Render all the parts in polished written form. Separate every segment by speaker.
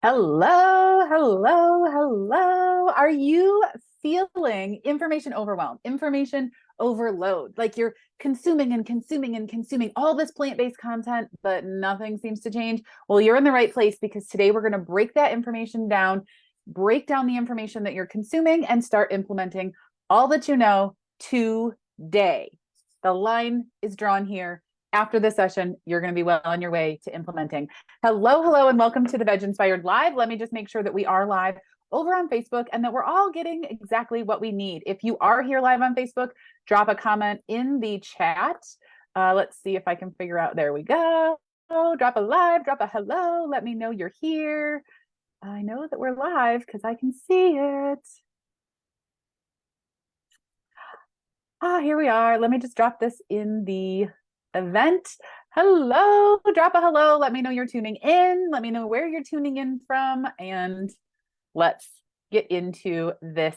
Speaker 1: Hello, hello, hello. Are you feeling information overwhelm, information overload? Like you're consuming and consuming and consuming all this plant-based content, but nothing seems to change? Well, you're in the right place because today we're going to break that information down, break down the information that you're consuming, and start implementing all that you know today. The line is drawn here. After this session, you're going to be well on your way to implementing. Hello, hello, and welcome to the VegInspired Live. Let me just make sure that we are live over on Facebook and that we're all getting exactly what we need. If you are here live on Facebook, drop a comment in the chat. Let's see if I can figure out. There we go. Drop a live, drop a hello. Let me know you're here. I know that we're live because I can see it. Here we are. Let me just drop this in the event. Hello, drop a hello. Let me know you're tuning in. Let me know where you're tuning in from. And let's get into this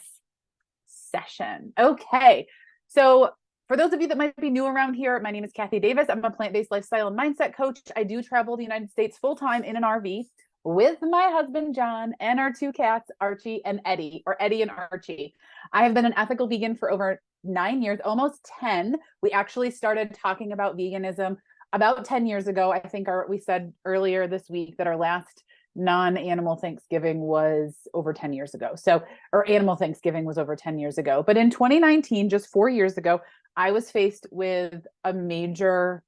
Speaker 1: session. Okay. So for those of you that might be new around here, my name is Kathy Davis. I'm a plant-based lifestyle and mindset coach. I do travel the United States full-time in an RV with my husband, John, and our two cats, Archie and Eddie, or Eddie and Archie. I have been an ethical vegan for over 9 years, almost 10. We actually started talking about veganism about 10 years ago. I think we said earlier this week that our last non-animal Thanksgiving was over 10 years ago. Or animal Thanksgiving was over 10 years ago. But in 2019, just 4 years ago, I was faced with a major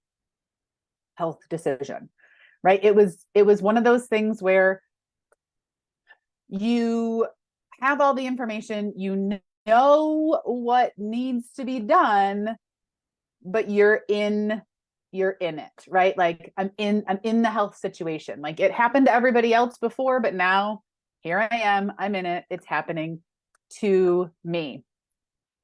Speaker 1: health decision, right? It was one of those things where you have all the information, you know what needs to be done, but you're in it, right? Like I'm in the health situation. Like it happened to everybody else before, but now here I am, I'm in it. It's happening to me.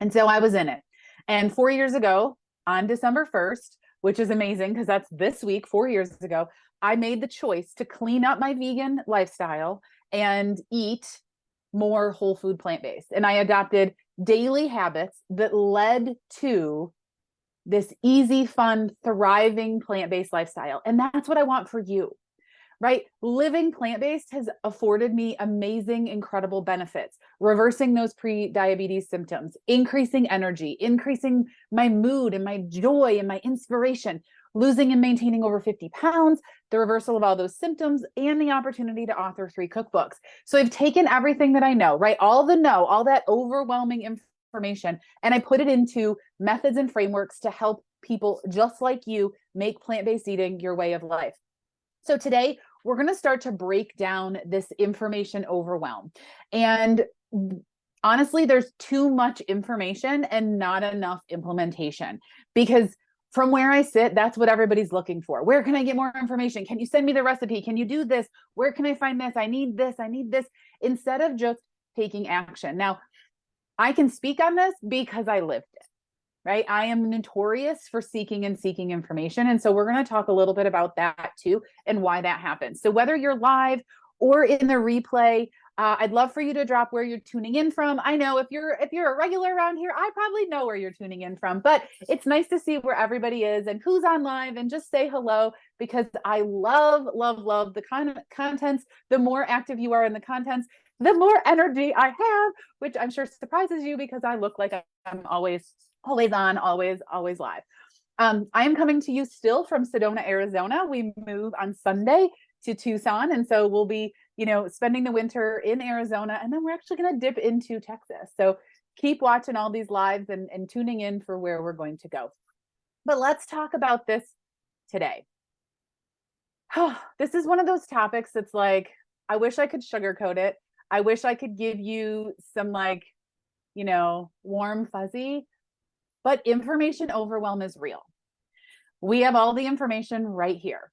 Speaker 1: And so I was in it. And 4 years ago, on December 1st, which is amazing because that's this week, 4 years ago, I made the choice to clean up my vegan lifestyle and eat more whole food plant-based. And I adopted daily habits that led to this easy, fun, thriving plant-based lifestyle. And that's what I want for you, right? Living plant-based has afforded me amazing, incredible benefits, reversing those pre-diabetes symptoms, increasing energy, increasing my mood and my joy and my inspiration, losing and maintaining over 50 pounds, the reversal of all those symptoms, and the opportunity to author 3 cookbooks. So I've taken everything that I know, right? All that overwhelming information, and I put it into methods and frameworks to help people just like you make plant-based eating your way of life. So today we're going to start to break down this information overwhelm. And honestly, there's too much information and not enough implementation, because from where I sit, that's what everybody's looking for. Where can I get more information? Can you send me the recipe? Can you do this? Where can I find this? I need this. I need this, instead of just taking action. Now, I can speak on this because I lived it, right? I am notorious for seeking information. And so we're going to talk a little bit about that too, and why that happens. So whether you're live or in the replay, I'd love for you to drop where you're tuning in from. I know if you're a regular around here, I probably know where you're tuning in from, but it's nice to see where everybody is and who's on live, and just say hello, because I love the contents. The more active you are in the contents, the more energy I have, which I'm sure surprises you because I look like I'm always on, always live. I am coming to you still from Sedona, Arizona. We move on Sunday to Tucson, and so we'll be, spending the winter in Arizona, and then we're actually going to dip into Texas. So keep watching all these lives and tuning in for where we're going to go. But let's talk about this today. This is one of those topics that's like, I wish I could sugarcoat it. I wish I could give you some warm fuzzy, but information overwhelm is real. We have all the information right here.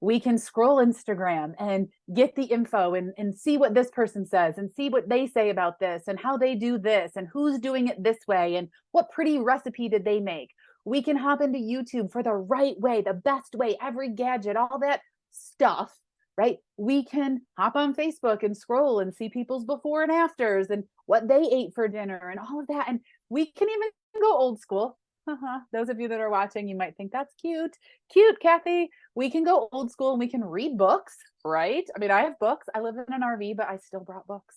Speaker 1: We can scroll Instagram and get the info and see what this person says and see what they say about this and how they do this and who's doing it this way and what pretty recipe did they make. We can hop into YouTube for the right way, the best way, every gadget, all that stuff, right? We can hop on Facebook and scroll and see people's before and afters and what they ate for dinner and all of that. And we can even go old school. Those of you that are watching, you might think that's cute. Cute, Kathy. We can go old school and we can read books, right? I mean, I have books. I live in an RV, but I still brought books.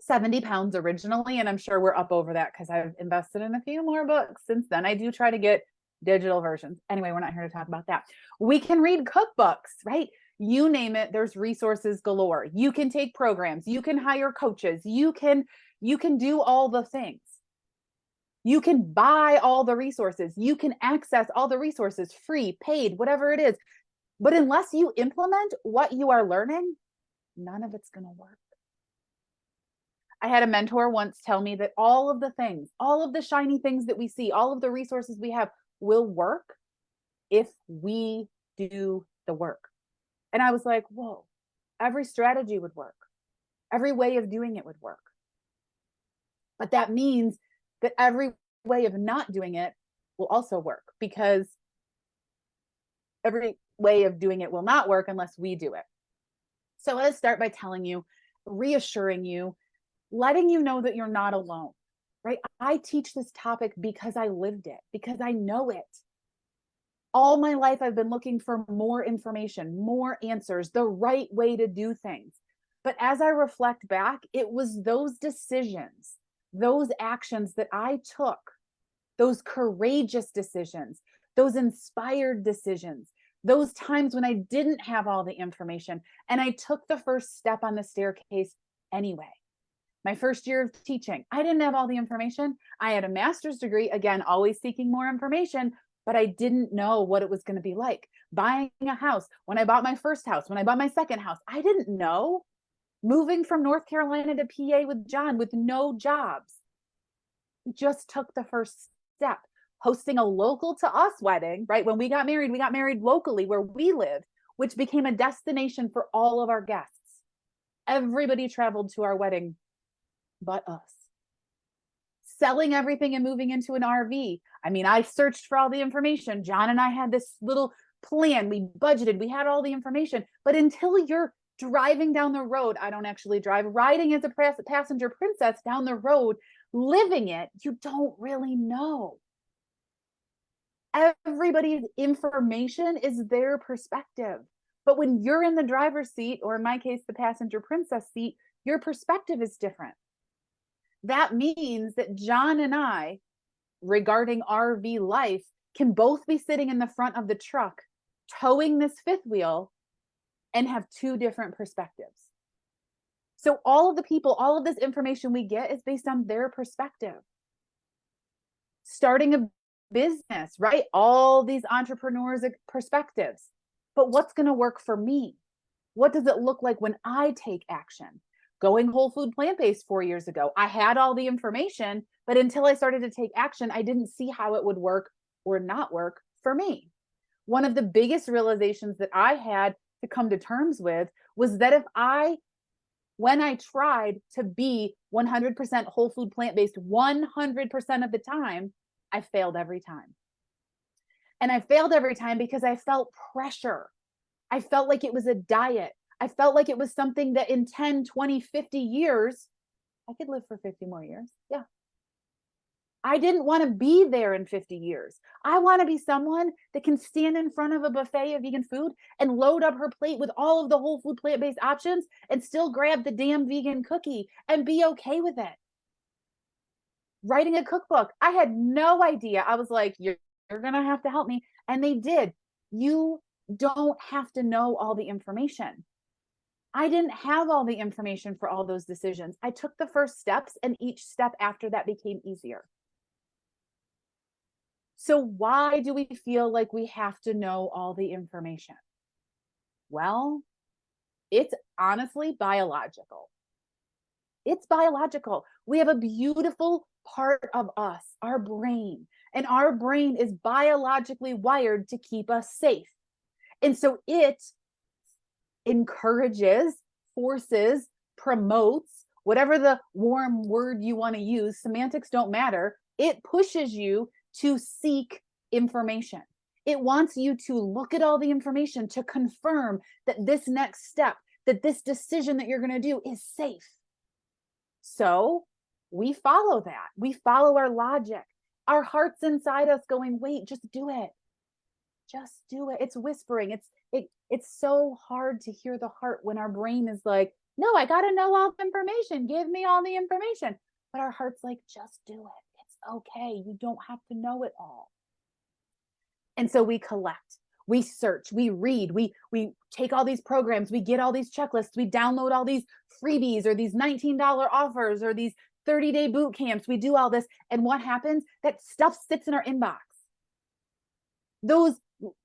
Speaker 1: 70 pounds originally, and I'm sure we're up over that because I've invested in a few more books since then. I do try to get digital versions. Anyway, we're not here to talk about that. We can read cookbooks, right? You name it, there's resources galore. You can take programs, you can hire coaches, you can do all the things. You can buy all the resources, you can access all the resources, free, paid, whatever it is. But unless you implement what you are learning, none of it's going to work. I had a mentor once tell me that all of the things, all of the shiny things that we see, all of the resources we have will work if we do the work. And I was like, whoa, every strategy would work. Every way of doing it would work. But that means that every way of not doing it will also work, because every way of doing it will not work unless we do it. So let's start by telling you, reassuring you, letting you know that you're not alone, right? I teach this topic because I lived it, because I know it. All my life, I've been looking for more information, more answers, the right way to do things. But as I reflect back, it was those decisions, those actions that I took, those courageous decisions, those inspired decisions, those times when I didn't have all the information and I took the first step on the staircase anyway. My first year of teaching, I didn't have all the information. I had a master's degree, again, always seeking more information, but I didn't know what it was going to be like. Buying a house, when I bought my first house, when I bought my second house, I didn't know. Moving from North Carolina to PA with John with no jobs, just took the first step. Hosting a local to us wedding, right? When we got married locally where we lived, which became a destination for all of our guests. Everybody traveled to our wedding but us. Selling everything and moving into an RV. I mean, I searched for all the information. John and I had this little plan. We budgeted, we had all the information. But until you're driving down the road, I don't actually drive, riding as a passenger princess down the road, living it, you don't really know. Everybody's information is their perspective. But when you're in the driver's seat, or in my case, the passenger princess seat, your perspective is different. That means that John and I, regarding RV life, can both be sitting in the front of the truck, towing this fifth wheel, and have two different perspectives. So all of the people, all of this information we get is based on their perspective. Starting a business, right? All these entrepreneurs' perspectives. But what's going to work for me? What does it look like when I take action? Going whole food plant-based 4 years ago, I had all the information, but until I started to take action, I didn't see how it would work or not work for me. One of the biggest realizations that I had to come to terms with was that when I tried to be 100% whole food plant-based 100% of the time, I failed every time. And I failed every time because I felt pressure. I felt like it was a diet. I felt like it was something that in 10, 20, 50 years, I could live for 50 more years. Yeah. I didn't want to be there in 50 years. I want to be someone that can stand in front of a buffet of vegan food and load up her plate with all of the whole food plant-based options and still grab the damn vegan cookie and be okay with it. Writing a cookbook, I had no idea. I was like, you're going to have to help me. And they did. You don't have to know all the information. I didn't have all the information for all those decisions. I took the first steps, and each step after that became easier. So why do we feel like we have to know all the information? Well, it's honestly biological. It's biological. We have a beautiful part of us, our brain, and our brain is biologically wired to keep us safe. And so it encourages, forces, promotes, whatever the warm word you want to use, semantics don't matter. It pushes you to seek information. It wants you to look at all the information to confirm that this next step, that this decision that you're going to do is safe. So we follow that. We follow our logic. Our heart's inside us going, wait, just do it. Just do it. It's whispering. It's so hard to hear the heart when our brain is like, no, I got to know all the information. Give me all the information. But our heart's like, just do it. It's okay. You don't have to know it all. And so we collect, we search, we read, we take all these programs, we get all these checklists, we download all these freebies or these $19 offers or these 30-day boot camps. We do all this. And what happens? That stuff sits in our inbox. Those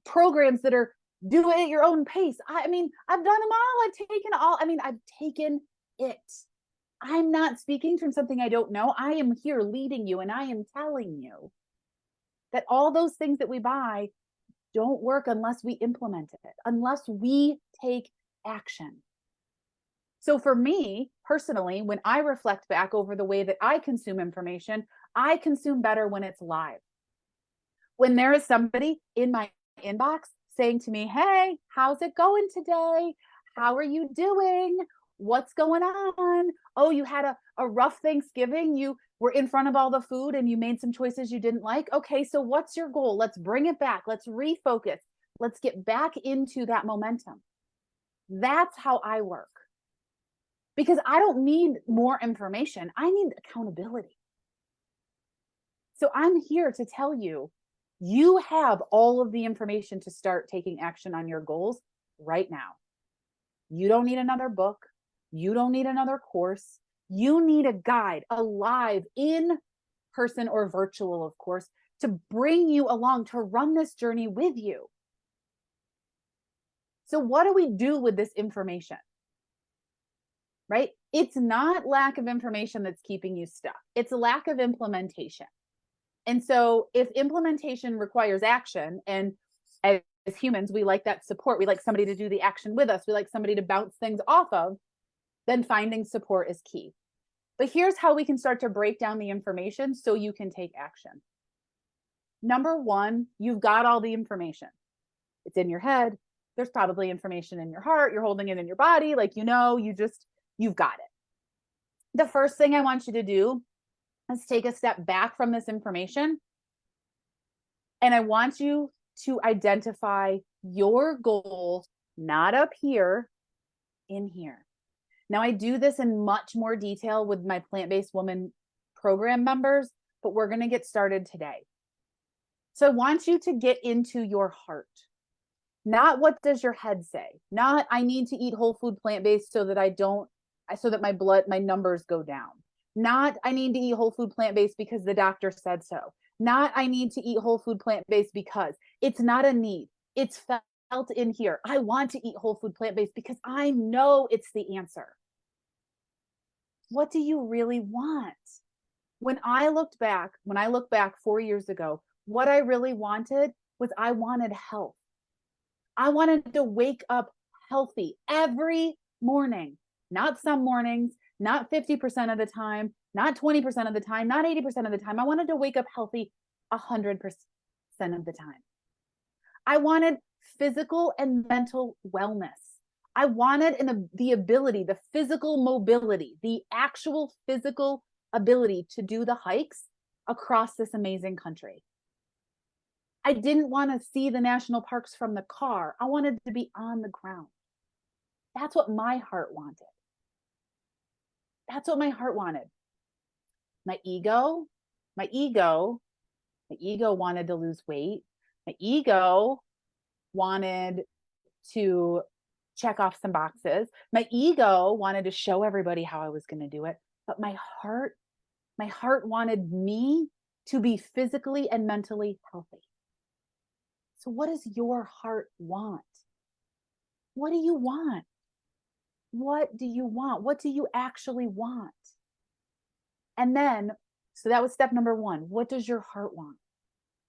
Speaker 1: programs that are do it at your own pace. I mean, I've done them all. I've taken it. I'm not speaking from something I don't know. I am here leading you, and I am telling you that all those things that we buy don't work unless we implement it, unless we take action. So for me personally, when I reflect back over the way that I consume information, I consume better when it's live. When there is somebody in my inbox saying to me, hey, how's it going today? How are you doing? What's going on? Oh, you had a rough Thanksgiving. You were in front of all the food and you made some choices you didn't like. Okay, so what's your goal? Let's bring it back. Let's refocus. Let's get back into that momentum. That's how I work. Because I don't need more information. I need accountability. So I'm here to tell you, you have all of the information to start taking action on your goals right now. You don't need another book. You don't need another course. You need a guide, a live, in person or virtual, of course, to bring you along, to run this journey with you. So what do we do with this information? Right? It's not lack of information that's keeping you stuck. It's a lack of implementation. And so if implementation requires action, and as humans, we like that support, we like somebody to do the action with us, we like somebody to bounce things off of, then finding support is key. But here's how we can start to break down the information so you can take action. Number one, you've got all the information. It's in your head. There's probably information in your heart. You're holding it in your body. Like, you've got it. The first thing I want you to do is take a step back from this information. And I want you to identify your goal, not up here, in here. Now, I do this in much more detail with my Plant-Based Woman program members, but we're going to get started today. So I want you to get into your heart. Not what does your head say? Not I need to eat whole food plant-based so that my numbers go down. Not I need to eat whole food plant-based because the doctor said so. Not I need to eat whole food plant-based because. It's not a need. It's felt in here. I want to eat whole food plant-based because I know it's the answer. What do you really want? When I look back 4 years ago, what I really wanted was I wanted health. I wanted to wake up healthy every morning, not some mornings, not 50% of the time, not 20% of the time, not 80% of the time. I wanted to wake up healthy 100% of the time. I wanted physical and mental wellness. I wanted the ability, the physical mobility, the actual physical ability to do the hikes across this amazing country. I didn't want to see the national parks from the car. I wanted to be on the ground. That's what my heart wanted. That's what my heart wanted. My ego wanted to lose weight. My ego wanted to check off some boxes. My ego wanted to show everybody how I was going to do it. But my heart wanted me to be physically and mentally healthy. So what does your heart want? What do you want? What do you want? What do you actually want? And then, so that was step number one. What does your heart want?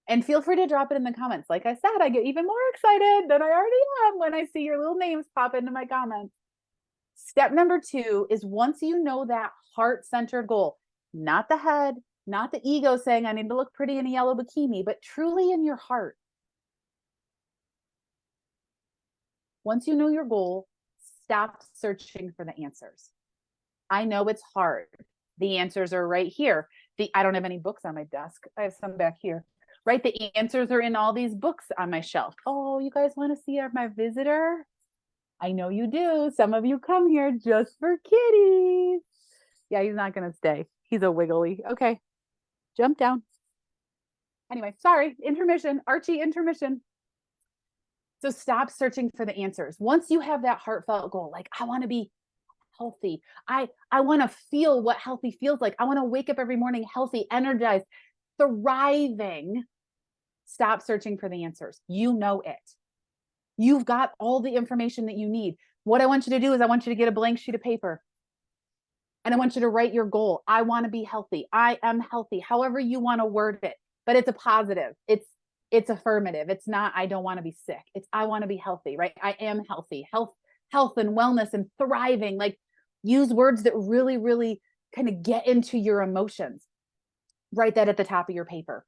Speaker 1: And feel free to drop it in the comments. Like I said, I get even more excited than I already am when I see your little names pop into my comments. Step number two is once you know that heart-centered goal, not the head, not the ego saying I need to look pretty in a yellow bikini, but truly in your heart. Once you know your goal, stop searching for the answers. I know it's hard. The answers are right here. I don't have any books on my desk. I have some back here, right? The answers are in all these books on my shelf. Oh, you guys want to see my visitor? I know you do. Some of you come here just for kitties. Yeah, he's not going to stay. He's a wiggly. Okay, jump down. Anyway, sorry, intermission, Archie, intermission. So stop searching for the answers. Once you have that heartfelt goal, like I want to be healthy. I want to feel what healthy feels like. I want to wake up every morning healthy, energized, thriving. Stop searching for the answers. You know it. You've got all the information that you need. What I want you to do is I want you to get a blank sheet of paper. And I want you to write your goal. I want to be healthy. I am healthy. However you want to word it, but it's a positive. It's affirmative. It's not I don't want to be sick. It's I want to be healthy, right? I am healthy. Health and wellness and thriving. Like use words that really, really kind of get into your emotions. Write that at the top of your paper.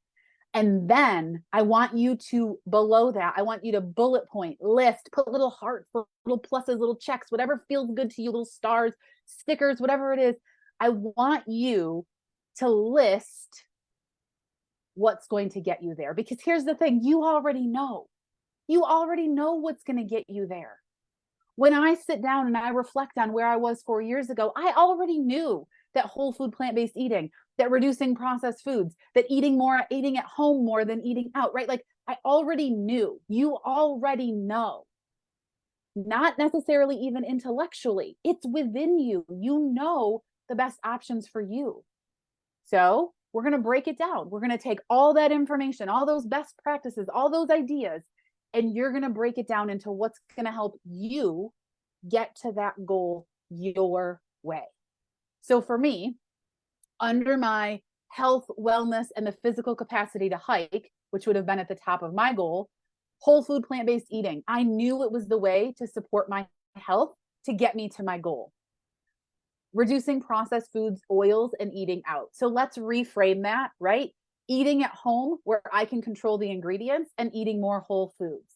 Speaker 1: And then I want you to, below that, I want you to bullet point, list, put little hearts, little pluses, little checks, whatever feels good to you, little stars, stickers, whatever it is. I want you to list what's going to get you there. Because here's the thing, you already know. You already know what's going to get you there. When I sit down and I reflect on where I was 4 years ago, I already knew that whole food, plant-based eating, that reducing processed foods, that eating at home more than eating out, right? Like I already knew. You already know. Not necessarily even intellectually. It's within you. You know the best options for you. So we're going to break it down. We're going to take all that information, all those best practices, all those ideas, and you're going to break it down into what's going to help you get to that goal your way. So for me, under my health, wellness, and the physical capacity to hike, which would have been at the top of my goal, whole food, plant-based eating. I knew it was the way to support my health to get me to my goal. Reducing processed foods, oils, and eating out. So let's reframe that, right? Eating at home where I can control the ingredients and eating more whole foods,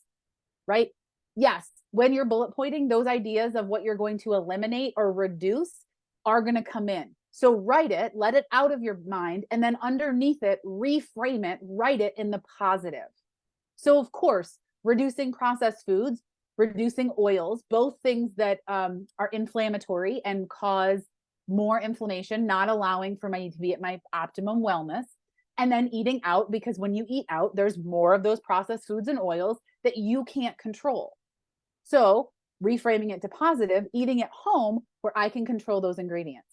Speaker 1: right? Yes, when you're bullet pointing, those ideas of what you're going to eliminate or reduce are going to come in. So write it, let it out of your mind, and then underneath it, reframe it, write it in the positive. So of course, reducing processed foods, reducing oils, both things that are inflammatory and cause more inflammation, not allowing for me to be at my optimum wellness. And then eating out, because when you eat out, there's more of those processed foods and oils that you can't control. So reframing it to positive, eating at home where I can control those ingredients.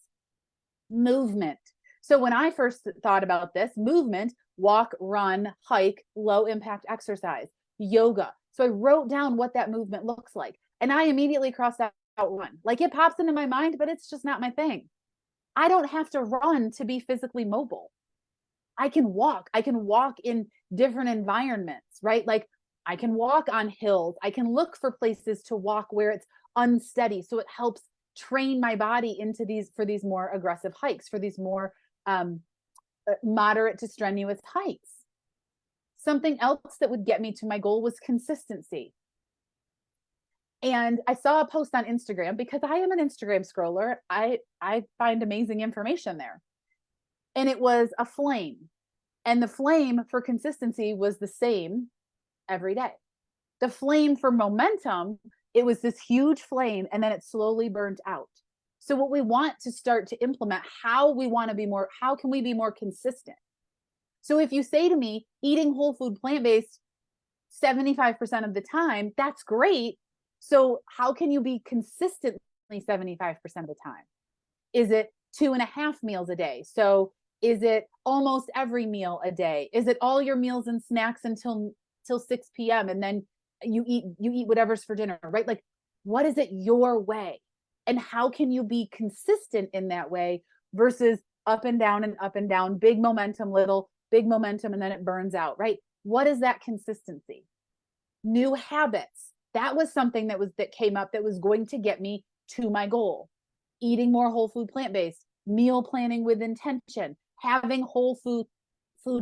Speaker 1: Movement. So when I first thought about this, movement, walk, run, hike, low impact exercise, yoga. So I wrote down what that movement looks like. And I immediately crossed out run. Like it pops into my mind, but it's just not my thing. I don't have to run to be physically mobile. I can walk in different environments, right? Like I can walk on hills. I can look for places to walk where it's unsteady. So it helps train my body into these more aggressive hikes, for these more moderate to strenuous hikes. Something else that would get me to my goal was consistency. And I saw a post on Instagram, because I am an Instagram scroller. I find amazing information there. And it was a flame. And the flame for consistency was the same every day. The flame for momentum, it was this huge flame, and then it slowly burned out. So what we want to start to implement, how can we be more consistent? So if you say to me, eating whole food, plant-based 75% of the time, that's great. So how can you be consistently 75% of the time? Is it 2.5 meals a day? So is it almost every meal a day? Is it all your meals and snacks until 6 p.m. and then you eat whatever's for dinner, right? Like, what is it your way? And how can you be consistent in that way versus up and down, big momentum, big momentum, and then it burns out, right? What is that consistency? New habits. That was something that came up that was going to get me to my goal. Eating more whole food, plant-based, meal planning with intention, having whole food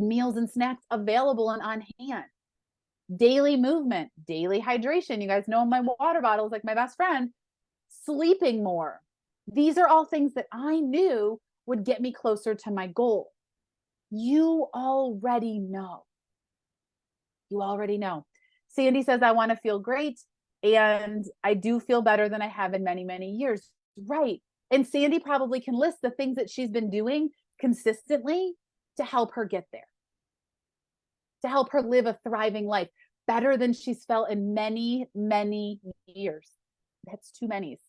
Speaker 1: meals and snacks available and on hand. Daily movement, daily hydration. You guys know my water bottle is like my best friend. Sleeping more. These are all things that I knew would get me closer to my goal. You already know. You already know. Sandy says, I want to feel great. And I do feel better than I have in many, many years. Right. And Sandy probably can list the things that she's been doing consistently to help her get there, to help her live a thriving life better than she's felt in many, many years. That's too many.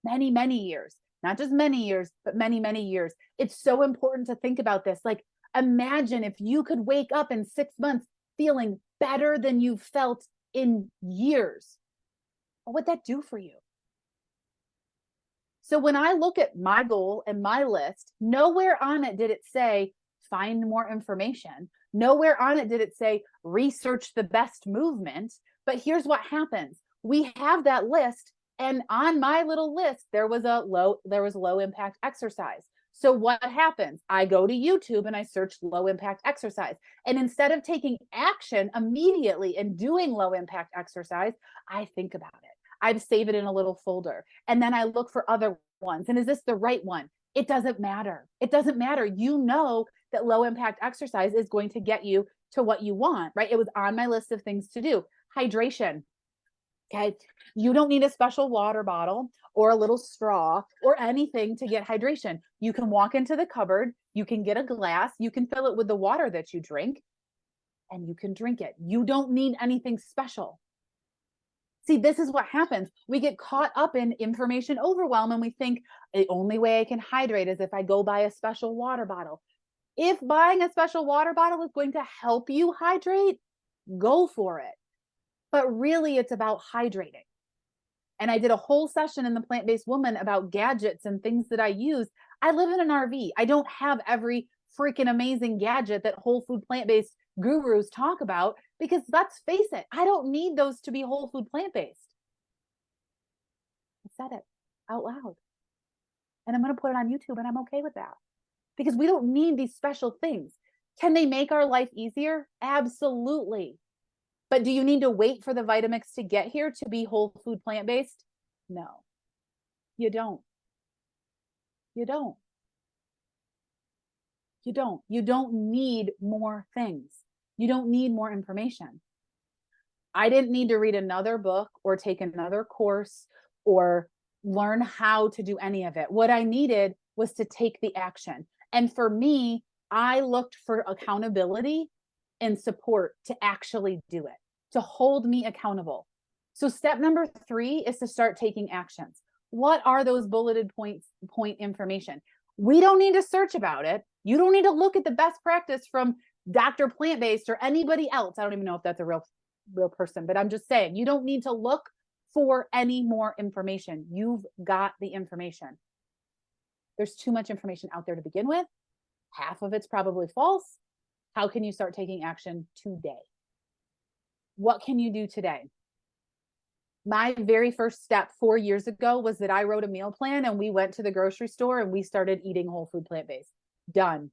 Speaker 1: Many, many years. Not just many years, but many, many years. It's so important to think about this. Like, imagine if you could wake up in 6 months feeling better than you've felt in years. What would that do for you? So when I look at my goal and my list, nowhere on it did it say find more information. Nowhere on it did it say research the best movement. But here's what happens. We have that list, and on my little list there was low impact exercise. So what happens? I go to YouTube and I search low impact exercise. And instead of taking action immediately and doing low impact exercise, I think about it. I save it in a little folder. And then I look for other ones. And is this the right one? It doesn't matter. It doesn't matter. You know that low impact exercise is going to get you to what you want, right? It was on my list of things to do. Hydration. Okay. You don't need a special water bottle or a little straw or anything to get hydration. You can walk into the cupboard, you can get a glass, you can fill it with the water that you drink, and you can drink it. You don't need anything special. See, this is what happens. We get caught up in information overwhelm and we think the only way I can hydrate is if I go buy a special water bottle. If buying a special water bottle is going to help you hydrate, go for it. But really, it's about hydrating. And I did a whole session in the Plant-Based Woman about gadgets and things that I use. I live in an RV. I don't have every freaking amazing gadget that whole food plant-based gurus talk about, because let's face it, I don't need those to be whole food plant-based. I said it out loud. And I'm going to put it on YouTube, and I'm okay with that, because we don't need these special things. Can they make our life easier? Absolutely. But do you need to wait for the Vitamix to get here to be whole food plant-based? No, you don't. You don't. You don't. You don't need more things. You don't need more information. I didn't need to read another book or take another course or learn how to do any of it. What I needed was to take the action. And for me, I looked for accountability and support to actually do it, to hold me accountable. So step number 3 is to start taking actions. What are those bulleted point information? We don't need to search about it. You don't need to look at the best practice from Dr. Plant-Based or anybody else. I don't even know if that's a real person, but I'm just saying, you don't need to look for any more information. You've got the information. There's too much information out there to begin with. Half of it's probably false. How can you start taking action today? What can you do today? My very first step 4 years ago was that I wrote a meal plan and we went to the grocery store and we started eating whole food plant-based. Done.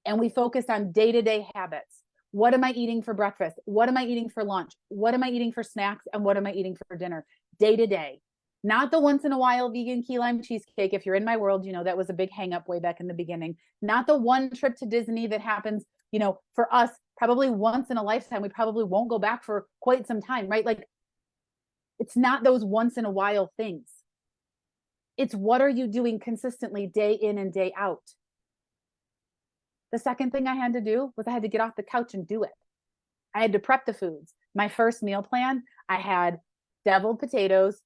Speaker 1: And we focused on day-to-day habits. What am I eating for breakfast? What am I eating for lunch? What am I eating for snacks? And what am I eating for dinner? Day to day. Not the once in a while vegan key lime cheesecake. If you're in my world, you know that was a big hang up way back in the beginning. Not the one trip to Disney that happens, you know, for us, probably once in a lifetime. We probably won't go back for quite some time, right? Like, it's not those once in a while things. It's what are you doing consistently day in and day out? The second thing I had to do was I had to get off the couch and do it. I had to prep the foods. My first meal plan, I had deviled potatoes,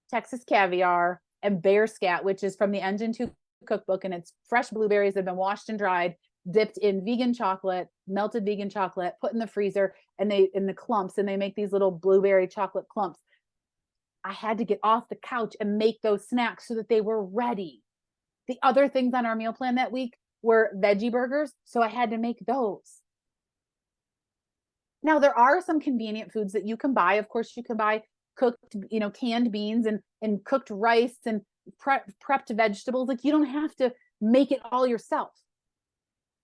Speaker 1: Texas caviar, and bear scat, which is from the Engine 2 cookbook. And it's fresh blueberries that have been washed and dried, dipped in vegan chocolate, melted vegan chocolate, put in the freezer, and they in the clumps, and they make these little blueberry chocolate clumps. I had to get off the couch and make those snacks so that they were ready. The other things on our meal plan that week were veggie burgers, so I had to make those. Now, there are some convenient foods that you can buy. Of course, you can buy cooked, you know, canned beans and cooked rice and prepped vegetables. Like, you don't have to make it all yourself.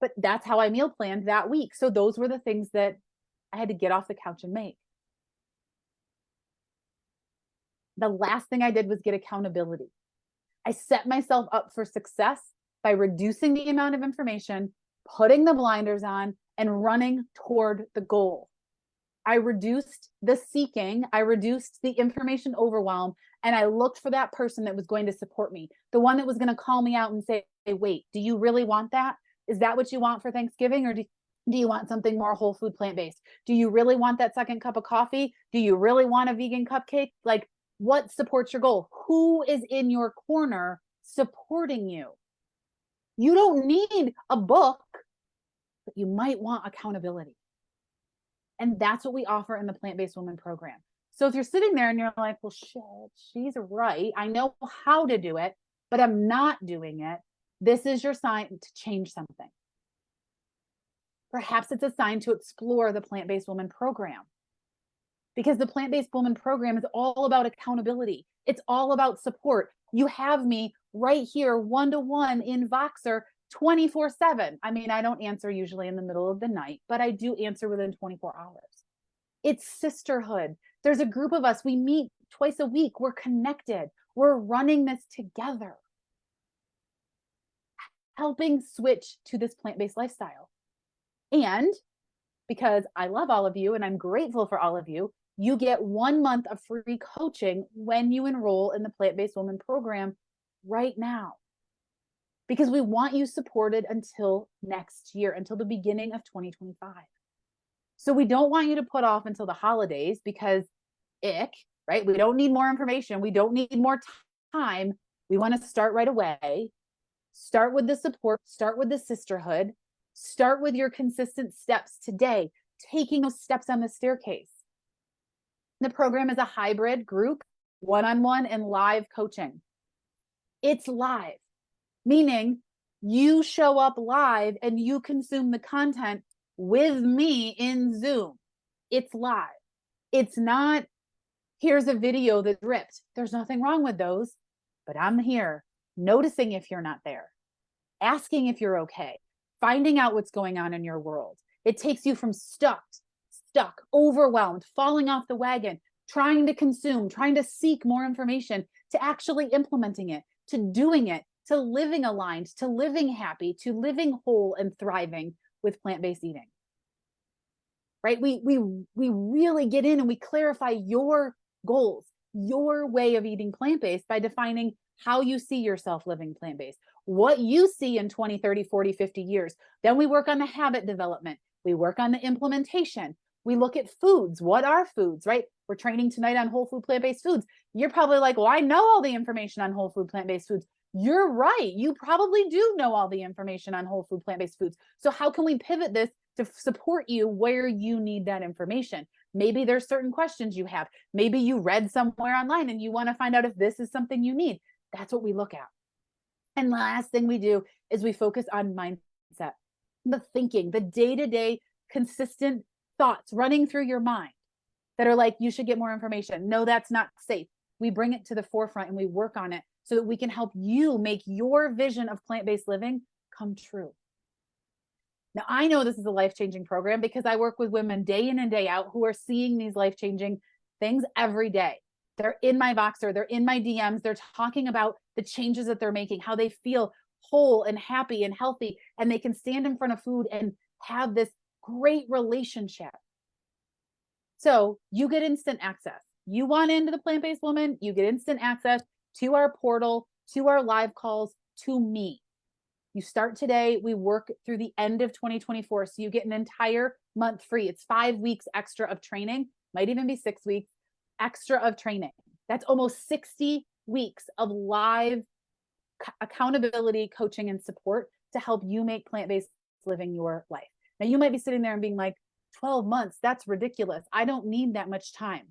Speaker 1: But that's how I meal planned that week. So those were the things that I had to get off the couch and make. The last thing I did was get accountability. I set myself up for success by reducing the amount of information, putting the blinders on and running toward the goal. I reduced the seeking, I reduced the information overwhelm, and I looked for that person that was going to support me, the one that was going to call me out and say, hey, wait, do you really want that? Is that what you want for Thanksgiving? Or do you want something more whole food, plant-based? Do you really want that second cup of coffee? Do you really want a vegan cupcake? Like, what supports your goal? Who is in your corner supporting you? You don't need a book, but you might want accountability. And that's what we offer in the Plant-Based Woman program. So if you're sitting there and you're like, well, shit, she's right. I know how to do it, but I'm not doing it. This is your sign to change something. Perhaps it's a sign to explore the Plant-Based Woman program, because the Plant-Based Woman program is all about accountability. It's all about support. You have me right here, one-to-one in Voxer 24/7. I mean, I don't answer usually in the middle of the night, but I do answer within 24 hours. It's sisterhood. There's a group of us. We meet twice a week. We're connected. We're running this together, helping switch to this plant-based lifestyle. And because I love all of you and I'm grateful for all of you, you get 1 month of free coaching when you enroll in the Plant-Based Woman program right now, because we want you supported until next year, until the beginning of 2025. So we don't want you to put off until the holidays, because right? We don't need more information. We don't need more time. We want to start right away. Start with the support, start with the sisterhood, start with your consistent steps today, taking those steps on the staircase. The program is a hybrid group, one-on-one and live coaching. It's live, meaning you show up live and you consume the content with me in Zoom. It's live. It's not, here's a video that's ripped. There's nothing wrong with those, but I'm here noticing if you're not there, asking if you're okay, finding out what's going on in your world. It takes you from stuck, overwhelmed, falling off the wagon, trying to consume, trying to seek more information, to actually implementing it, to doing it, to living aligned, to living happy, to living whole and thriving with plant-based eating. Right? We really get in and we clarify your goals, your way of eating plant-based by defining how you see yourself living plant-based, what you see in 20, 30, 40, 50 years. Then we work on the habit development. We work on the implementation. We look at foods. What are foods, right? We're training tonight on whole food, plant-based foods. You're probably like, well, I know all the information on whole food, plant-based foods. You're right. You probably do know all the information on whole food, plant-based foods. So how can we pivot this to support you where you need that information? Maybe there's certain questions you have. Maybe you read somewhere online and you want to find out if this is something you need. That's what we look at. And the last thing we do is we focus on mindset, the thinking, the day-to-day consistent thoughts running through your mind that are like, you should get more information. No, that's not safe. We bring it to the forefront and we work on it so that we can help you make your vision of plant-based living come true. Now, I know this is a life-changing program because I work with women day in and day out who are seeing these life-changing things every day. They're in my Voxer, they're in my DMs, they're talking about the changes that they're making, how they feel whole and happy and healthy, and they can stand in front of food and have this great relationship. So you get instant access. You want into the Plant-Based Woman, you get instant access to our portal, to our live calls, to me. You start today, we work through the end of 2024. So you get an entire month free. It's 5 weeks extra of training, might even be 6 weeks extra of training. That's almost 60 weeks of live accountability, coaching, and support to help you make plant-based living your life. Now you might be sitting there and being like, 12 months, that's ridiculous. I don't need that much time.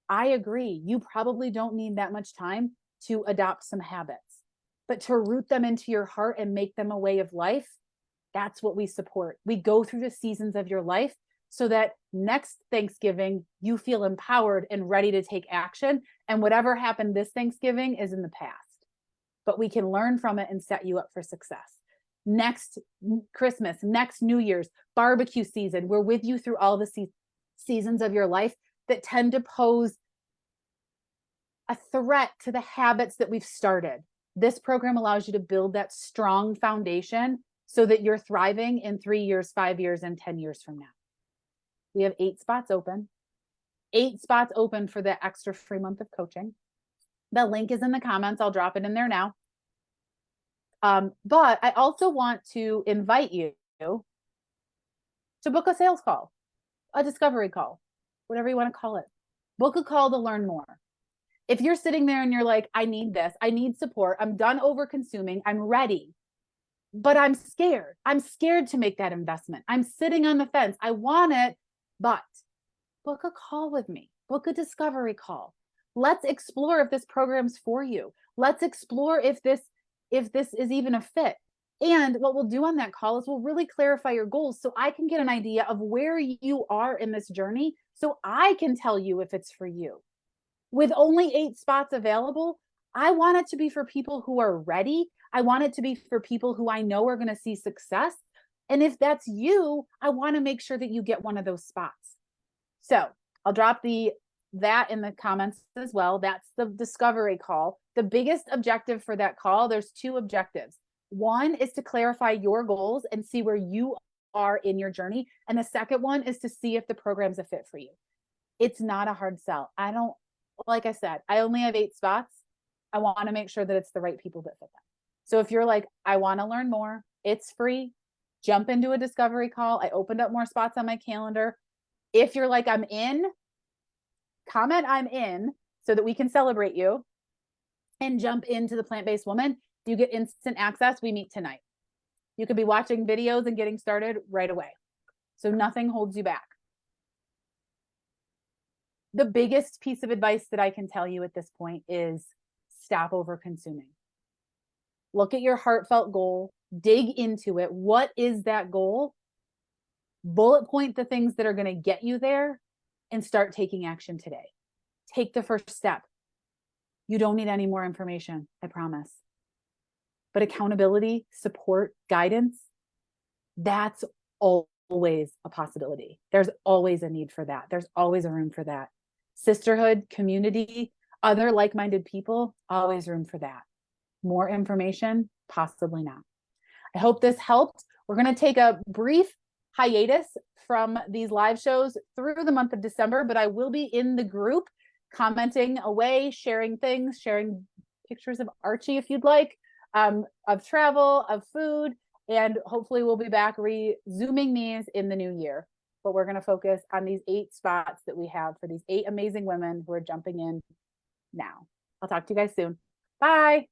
Speaker 1: I agree. You probably don't need that much time to adopt some habits, but to root them into your heart and make them a way of life, that's what we support. We go through the seasons of your life so that next Thanksgiving, you feel empowered and ready to take action. And whatever happened this Thanksgiving is in the past, but we can learn from it and set you up for success. Next Christmas, next New Year's, barbecue season, we're with you through all the seasons of your life that tend to pose a threat to the habits that we've started. This program allows you to build that strong foundation so that you're thriving in 3 years, 5 years, and 10 years from now. We have 8 spots open. 8 spots open for the extra free month of coaching. The link is in the comments. I'll drop it in there now. But I also want to invite you to book a sales call, a discovery call, whatever you want to call it. Book a call to learn more. If you're sitting there and you're like, I need this, I need support, I'm done over consuming, I'm ready, but I'm scared. I'm scared to make that investment. I'm sitting on the fence. I want it, but book a call with me. Book a discovery call. Let's explore if this program's for you. Let's explore if this is even a fit. And what we'll do on that call is we'll really clarify your goals so I can get an idea of where you are in this journey so I can tell you if it's for you. With only 8 spots available, I want it to be for people who are ready. I want it to be for people who I know are going to see success. And if that's you, I want to make sure that you get one of those spots. So I'll drop that in the comments as well. That's the discovery call. The biggest objective for that call, there's 2 objectives. One is to clarify your goals and see where you are in your journey. And the second one is to see if the program's a fit for you. It's not a hard sell. Like I said, I only have 8 spots. I want to make sure that it's the right people that fit them. So if you're like, I want to learn more, it's free. Jump into a discovery call. I opened up more spots on my calendar. If you're like, I'm in, comment I'm in so that we can celebrate you and jump into the plant-based woman. You get instant access. We meet tonight. You could be watching videos and getting started right away. So nothing holds you back. The biggest piece of advice that I can tell you at this point is stop over consuming. Look at your heartfelt goal, dig into it. What is that goal? Bullet point the things that are going to get you there and start taking action today. Take the first step. You don't need any more information, I promise. But accountability, support, guidance, that's always a possibility. There's always a need for that. There's always a room for that. Sisterhood, community, other like-minded people, always room for that. More information, possibly not. I hope this helped. We're going to take a brief hiatus from these live shows through the month of December, but I will be in the group commenting away, sharing things, sharing pictures of Archie if you'd like, of travel, of food, and hopefully we'll be back resuming these in the new year. But we're going to focus on these 8 spots that we have for these 8 amazing women who are jumping in now. I'll talk to you guys soon. Bye.